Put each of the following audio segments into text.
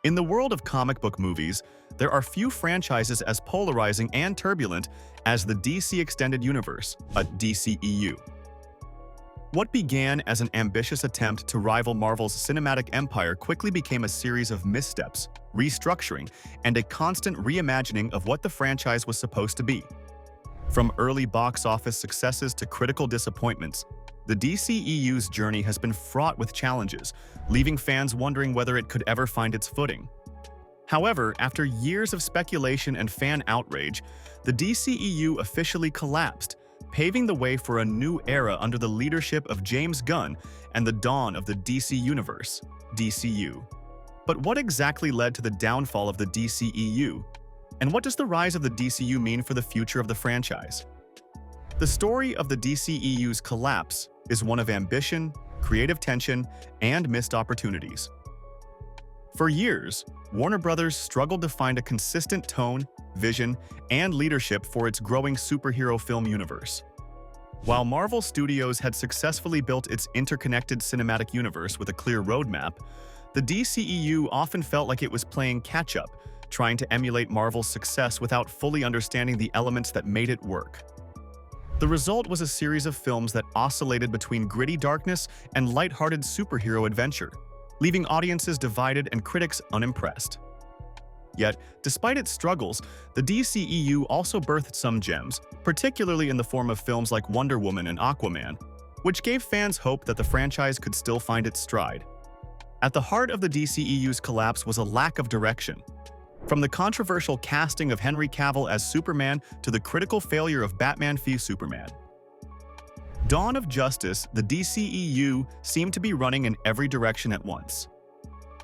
In the world of comic book movies, there are few franchises as polarizing and turbulent as the DC Extended Universe, a DCEU. What began as an ambitious attempt to rival Marvel's cinematic empire quickly became a series of missteps, restructuring, and a constant reimagining of what the franchise was supposed to be. From early box office successes to critical disappointments, the DCEU's journey has been fraught with challenges, leaving fans wondering whether it could ever find its footing. However, after years of speculation and fan outrage, the DCEU officially collapsed, paving the way for a new era under the leadership of James Gunn and the dawn of the DC Universe, DCU. But what exactly led to the downfall of the DCEU? And what does the rise of the DCU mean for the future of the franchise? The story of the DCEU's collapse is one of ambition, creative tension, and missed opportunities. For years, Warner Bros. Struggled to find a consistent tone, vision, and leadership for its growing superhero film universe. While Marvel Studios had successfully built its interconnected cinematic universe with a clear roadmap, the DCEU often felt like it was playing catch-up, trying to emulate Marvel's success without fully understanding the elements that made it work. The result was a series of films that oscillated between gritty darkness and lighthearted superhero adventure, leaving audiences divided and critics unimpressed. Yet, despite its struggles, the DCEU also birthed some gems, particularly in the form of films like Wonder Woman and Aquaman, which gave fans hope that the franchise could still find its stride. At the heart of the DCEU's collapse was a lack of direction. From the controversial casting of Henry Cavill as Superman to the critical failure of Batman v Superman. Dawn of Justice, the DCEU seemed to be running in every direction at once.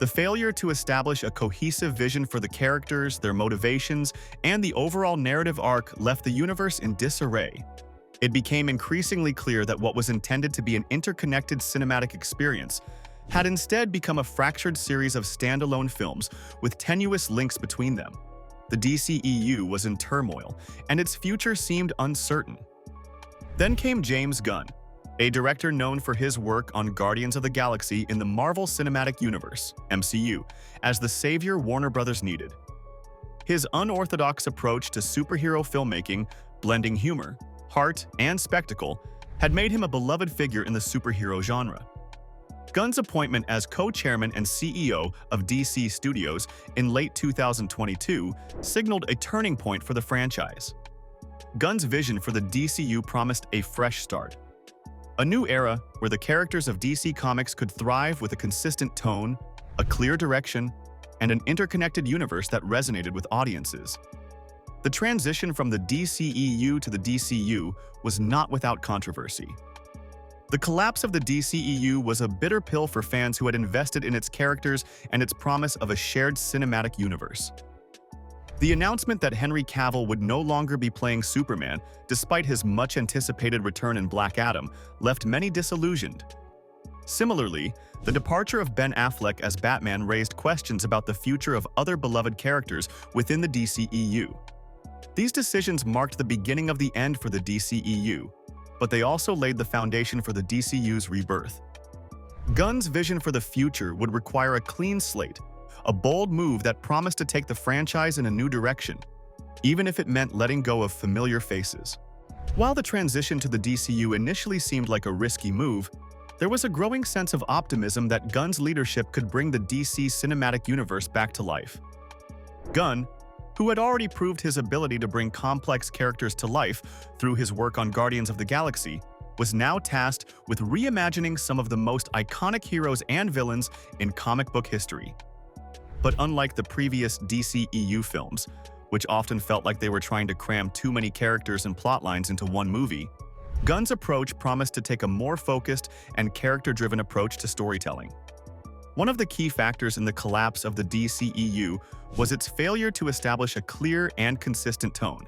The failure to establish a cohesive vision for the characters, their motivations, and the overall narrative arc left the universe in disarray. It became increasingly clear that what was intended to be an interconnected cinematic experience had instead become a fractured series of standalone films with tenuous links between them. The DCEU was in turmoil, and its future seemed uncertain. Then came James Gunn, a director known for his work on Guardians of the Galaxy in the Marvel Cinematic Universe, MCU, as the savior Warner Bros. Needed. His unorthodox approach to superhero filmmaking, blending humor, heart, and spectacle, had made him a beloved figure in the superhero genre. Gunn's appointment as co-chairman and CEO of DC Studios in late 2022 signaled a turning point for the franchise. Gunn's vision for the DCU promised a fresh start. A new era where the characters of DC Comics could thrive with a consistent tone, a clear direction, and an interconnected universe that resonated with audiences. The transition from the DCEU to the DCU was not without controversy. The collapse of the DCEU was a bitter pill for fans who had invested in its characters and its promise of a shared cinematic universe. The announcement that Henry Cavill would no longer be playing Superman, despite his much-anticipated return in Black Adam, left many disillusioned. Similarly, the departure of Ben Affleck as Batman raised questions about the future of other beloved characters within the DCEU. These decisions marked the beginning of the end for the DCEU, but they also laid the foundation for the DCU's rebirth. Gunn's vision for the future would require a clean slate, a bold move that promised to take the franchise in a new direction, even if it meant letting go of familiar faces. While the transition to the DCU initially seemed like a risky move, there was a growing sense of optimism that Gunn's leadership could bring the DC cinematic universe back to life. Gunn, who had already proved his ability to bring complex characters to life through his work on Guardians of the Galaxy, was now tasked with reimagining some of the most iconic heroes and villains in comic book history. But unlike the previous DCEU films, which often felt like they were trying to cram too many characters and plotlines into one movie, Gunn's approach promised to take a more focused and character-driven approach to storytelling. One of the key factors in the collapse of the DCEU was its failure to establish a clear and consistent tone.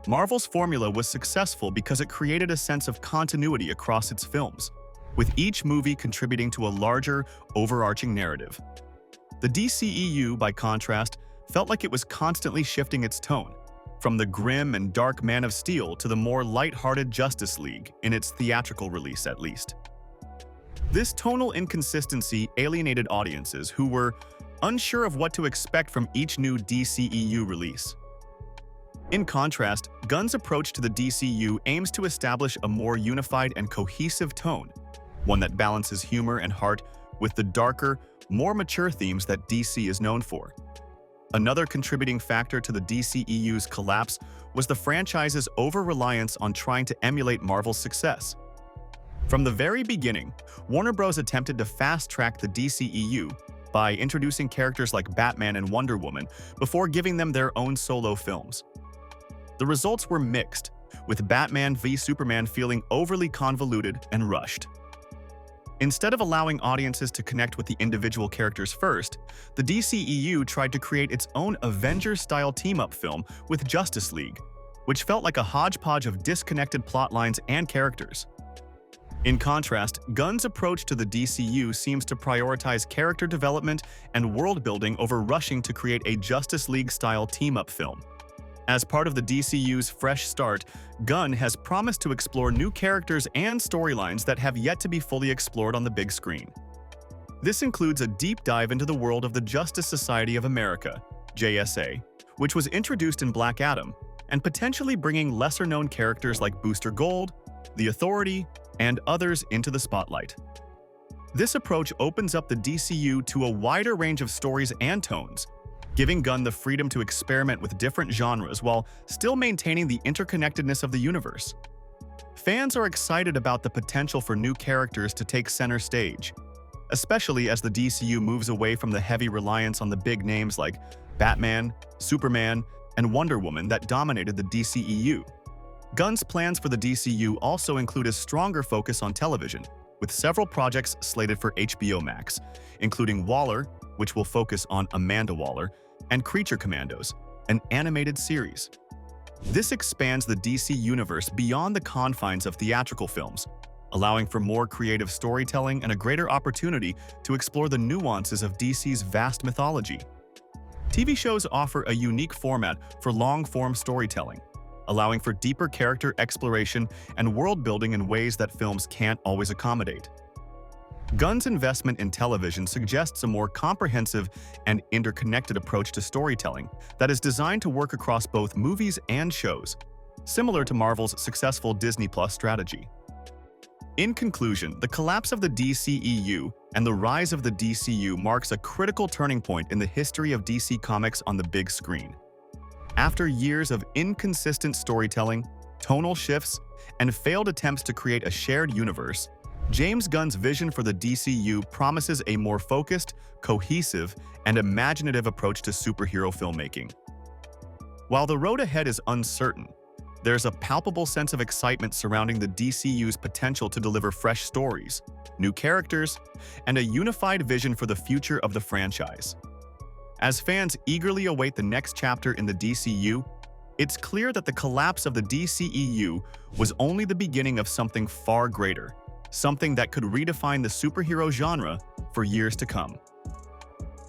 Marvel's formula was successful because it created a sense of continuity across its films, with each movie contributing to a larger, overarching narrative. The DCEU, by contrast, felt like it was constantly shifting its tone, from the grim and dark Man of Steel to the more light-hearted Justice League, in its theatrical release at least. This tonal inconsistency alienated audiences who were unsure of what to expect from each new DCEU release. In contrast, Gunn's approach to the DCU aims to establish a more unified and cohesive tone, one that balances humor and heart with the darker, more mature themes that DC is known for. Another contributing factor to the DCEU's collapse was the franchise's over-reliance on trying to emulate Marvel's success. From the very beginning, Warner Bros. Attempted to fast-track the DCEU by introducing characters like Batman and Wonder Woman before giving them their own solo films. The results were mixed, with Batman v Superman feeling overly convoluted and rushed. Instead of allowing audiences to connect with the individual characters first, the DCEU tried to create its own Avengers-style team-up film with Justice League, which felt like a hodgepodge of disconnected plotlines and characters. In contrast, Gunn's approach to the DCU seems to prioritize character development and world-building over rushing to create a Justice League-style team-up film. As part of the DCU's fresh start, Gunn has promised to explore new characters and storylines that have yet to be fully explored on the big screen. This includes a deep dive into the world of the Justice Society of America, JSA, which was introduced in Black Adam, and potentially bringing lesser-known characters like Booster Gold, the Authority, and others into the spotlight. This approach opens up the DCU to a wider range of stories and tones, giving Gunn the freedom to experiment with different genres while still maintaining the interconnectedness of the universe. Fans are excited about the potential for new characters to take center stage, especially as the DCU moves away from the heavy reliance on the big names like Batman, Superman, and Wonder Woman that dominated the DCEU. Gunn's plans for the DCU also include a stronger focus on television, with several projects slated for HBO Max, including Waller, which will focus on Amanda Waller, and Creature Commandos, an animated series. This expands the DC universe beyond the confines of theatrical films, allowing for more creative storytelling and a greater opportunity to explore the nuances of DC's vast mythology. TV shows offer a unique format for long-form storytelling, allowing for deeper character exploration and world-building in ways that films can't always accommodate. Gunn's investment in television suggests a more comprehensive and interconnected approach to storytelling that is designed to work across both movies and shows, similar to Marvel's successful Disney Plus strategy. In conclusion, the collapse of the DCEU and the rise of the DCU marks a critical turning point in the history of DC Comics on the big screen. After years of inconsistent storytelling, tonal shifts, and failed attempts to create a shared universe, James Gunn's vision for the DCU promises a more focused, cohesive, and imaginative approach to superhero filmmaking. While the road ahead is uncertain, there's a palpable sense of excitement surrounding the DCU's potential to deliver fresh stories, new characters, and a unified vision for the future of the franchise. As fans eagerly await the next chapter in the DCU, it's clear that the collapse of the DCEU was only the beginning of something far greater, something that could redefine the superhero genre for years to come.